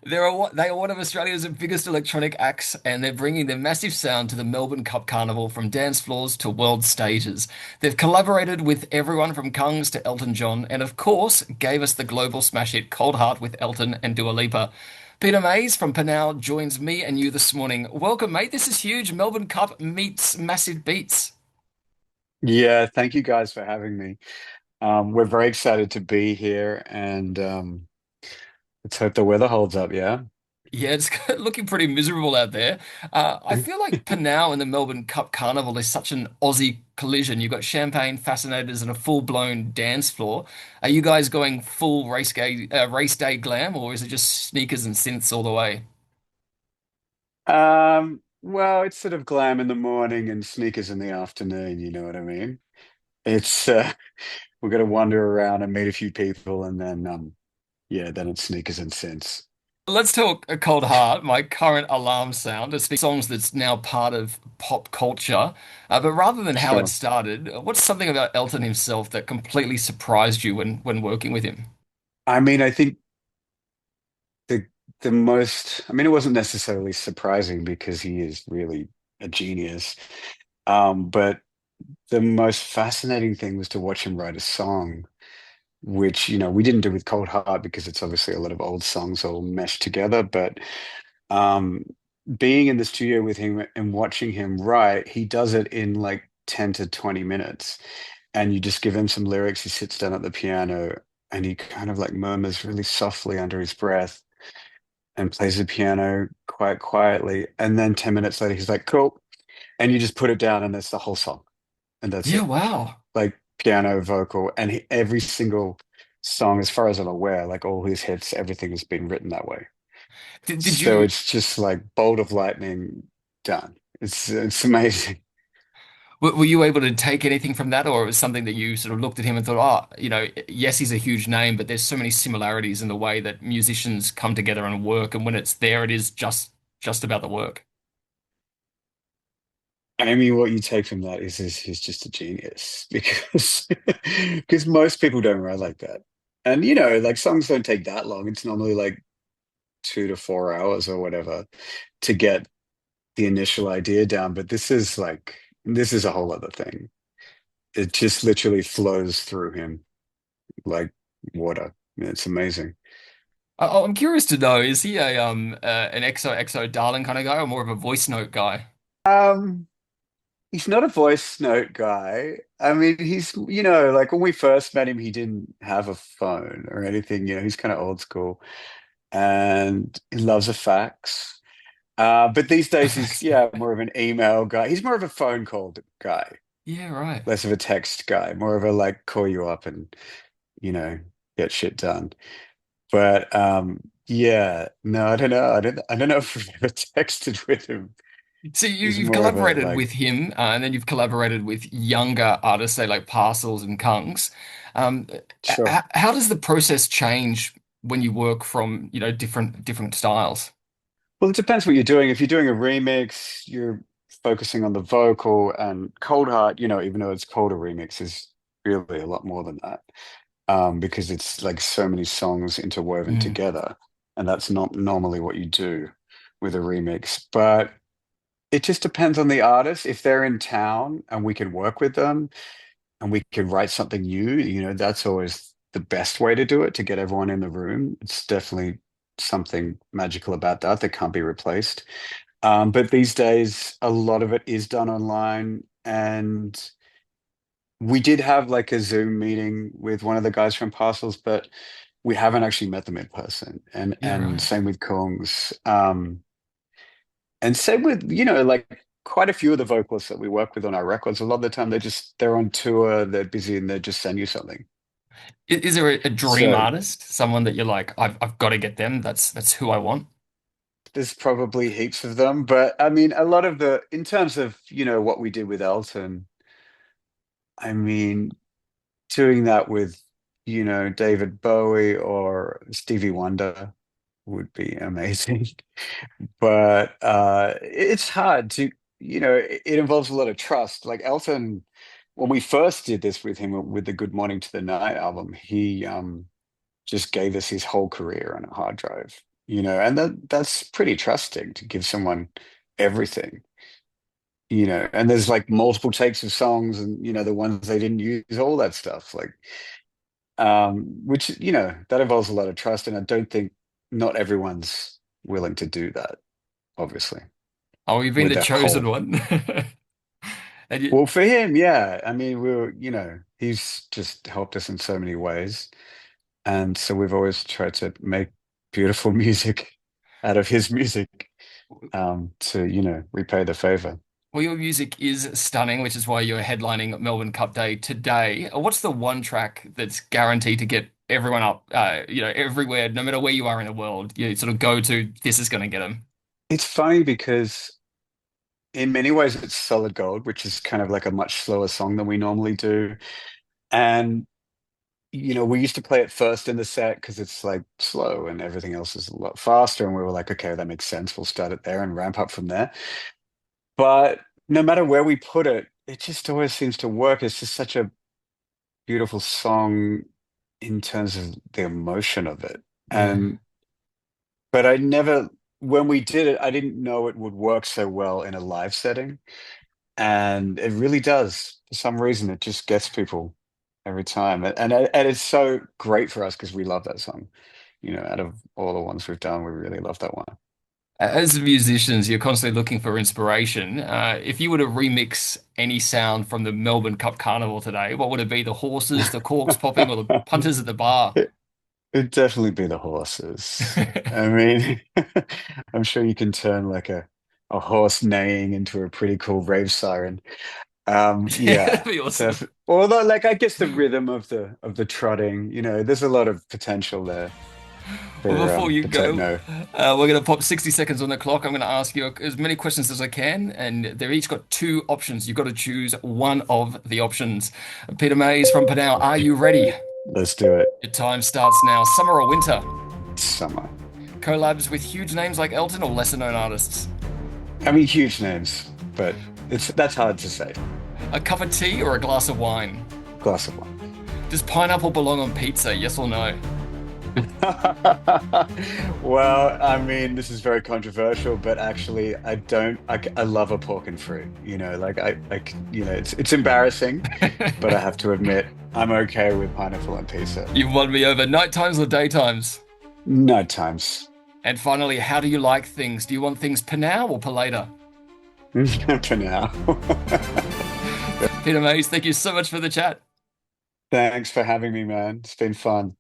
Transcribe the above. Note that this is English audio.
They are one of Australia's biggest electronic acts, and they're bringing their massive sound to the Melbourne Cup Carnival from dance floors to world stages. They've collaborated with everyone from Kungs to Elton John, and of course, gave us the global smash hit Cold Heart with Elton and Dua Lipa. Peter Mays from PNAU joins me and you this morning. Welcome, mate. This is huge. Melbourne Cup meets massive beats. Yeah, thank you guys for having me. We're very excited to be here and let's hope the weather holds up, yeah? Yeah, it's looking pretty miserable out there. I feel like Panau and the Melbourne Cup Carnival is such an Aussie collision. You've got champagne, fascinators, and a full-blown dance floor. Are you guys going full race day glam, or is it just sneakers and synths all the way? Well, it's sort of glam in the morning and sneakers in the afternoon, you know what I mean? It's we're gonna wander around and meet a few people and then yeah, then it's sneakers and synths. Let's talk A Cold Heart, my current alarm sound. It's the songs that's now part of pop culture. But rather than how it Sure. started, what's something about Elton himself that completely surprised you when working with him? I mean, I think the the most I mean it wasn't necessarily surprising because he is really a genius. But the most fascinating thing was to watch him write a song, which, we didn't do with Cold Heart because it's obviously a lot of old songs all meshed together. But um, being in the studio with him and watching him write, he does it in like 10 to 20 minutes. And you just give him some lyrics, he sits down at the piano and he kind of like murmurs really softly under his breath and plays the piano quite quietly. And then 10 minutes later, he's like, cool. And you just put it down and that's the whole song. And that's Yeah, it. wow. Like piano, vocal, and every single song, as far as I'm aware, like all his hits, everything has been written that way. Did So you it's just like bolt of lightning done. It's amazing. were you able to take anything from that, or it was something that you sort of looked at him and thought, oh, yes, he's a huge name, but there's so many similarities in the way that musicians come together and work, and when it's there, it is just about the work. I mean, what you take from that is he's just a genius because because most people don't write like that. And like songs don't take that long. It's normally like 2 to 4 hours or whatever to get the initial idea down. But this is a whole other thing. It just literally flows through him like water. It's amazing. I'm curious to know, is he a an XOXO darling kind of guy, or more of a voice note guy? Um, he's not a voice note guy. I mean, like when we first met him, he didn't have a phone or anything. He's kind of old school and he loves a fax. But these days he's, Facts. yeah, more of an email guy. He's more of a phone call guy, Yeah, right. less of a text guy, more of a like call you up and, you know, get shit done. But yeah, no, I don't know. I don't know if we've ever texted with him. So He's you've more of a collaborated like, with him, and then you've collaborated with younger artists, say like Parcels and Kungs. Um, sure. how does the process change when you work from, different styles? Well, it depends what you're doing. If you're doing a remix, you're focusing on the vocal and Cold Heart, even though it's called a remix, is really a lot more than that. Because it's like so many songs interwoven Mm. together. And that's not normally what you do with a remix. But it just depends on the artist. If they're in town and we can work with them and we can write something new, that's always the best way to do it, to get everyone in the room. It's definitely something magical about that that can't be replaced. But these days, a lot of it is done online. And we did have like a Zoom meeting with one of the guys from Parcels, but we haven't actually met them in person. And Yeah, and right. same with Kongs. And same with, like quite a few of the vocalists that we work with on our records. A lot of the time they're on tour, they're busy, and they just send you something. Is there a dream So artist, someone that you're like, I've got to get them. That's who I want. there's probably heaps of them. But I mean, a lot of in terms of, what we did with Elton, I mean, doing that with, David Bowie or Stevie Wonder would be amazing. But it's hard to, it involves a lot of trust. Like Elton, when we first did this with him with the Good Morning to the Night album, he just gave us his whole career on a hard drive. and that's pretty trusting to give someone everything, and there's like multiple takes of songs and, the ones they didn't use, all that stuff. Like, which, that involves a lot of trust. And I don't think not everyone's willing to do that, obviously, Oh, you've been with the their chosen whole. one. And you, Well, for him, yeah. I mean, he's just helped us in so many ways. And so we've always tried to make beautiful music out of his music, to, repay the favor. well, your music is stunning, which is why you're headlining Melbourne Cup Day today. What's the one track that's guaranteed to get everyone up, everywhere, no matter where you are in the world? You sort of go to, this is going to get them. It's funny because in many ways it's Solid Gold, which is kind of like a much slower song than we normally do. And, we used to play it first in the set because it's like slow and everything else is a lot faster. And we were like, okay, that makes sense. We'll start it there and ramp up from there. But no matter where we put it, it just always seems to work. It's just such a beautiful song in terms of the emotion of it. Yeah. And but I never, when we did it, I didn't know it would work so well in a live setting. And it really does. For some reason, it just gets people every time. And it's so great for us because we love that song. Out of all the ones we've done, we really love that one. As musicians, you're constantly looking for inspiration. If you were to remix any sound from the Melbourne Cup Carnival today, what would it be? The horses, the corks popping, or the punters at the bar? It, it'd definitely be the horses. I mean, I'm sure you can turn like a horse neighing into a pretty cool rave siren. Yeah, that'd Yeah, be awesome. although like I guess the rhythm of the trotting, there's a lot of potential there Well, before you for go, techno. we're going to pop 60 seconds on the clock. I'm going to ask you as many questions as I can, and they've each got two options. You've got to choose one of the options. Peter Mays from PNAU, are you ready? Let's do it. Your time starts now. Summer or winter? Summer. Collabs with huge names like Elton or lesser known artists? I mean, huge names, but that's hard to say. A cup of tea or a glass of wine? Glass of wine. Does pineapple belong on pizza? Yes or no? Well, I mean, this is very controversial, but actually, I don't. I love a pork and fruit. Like it's embarrassing, but I have to admit, I'm okay with pineapple and pizza. You've won me over. Night times or daytimes? Night times. And finally, how do you like things? Do you want things PNAU or later? For now. Peter Mays, thank you so much for the chat. Thanks for having me, man. It's been fun.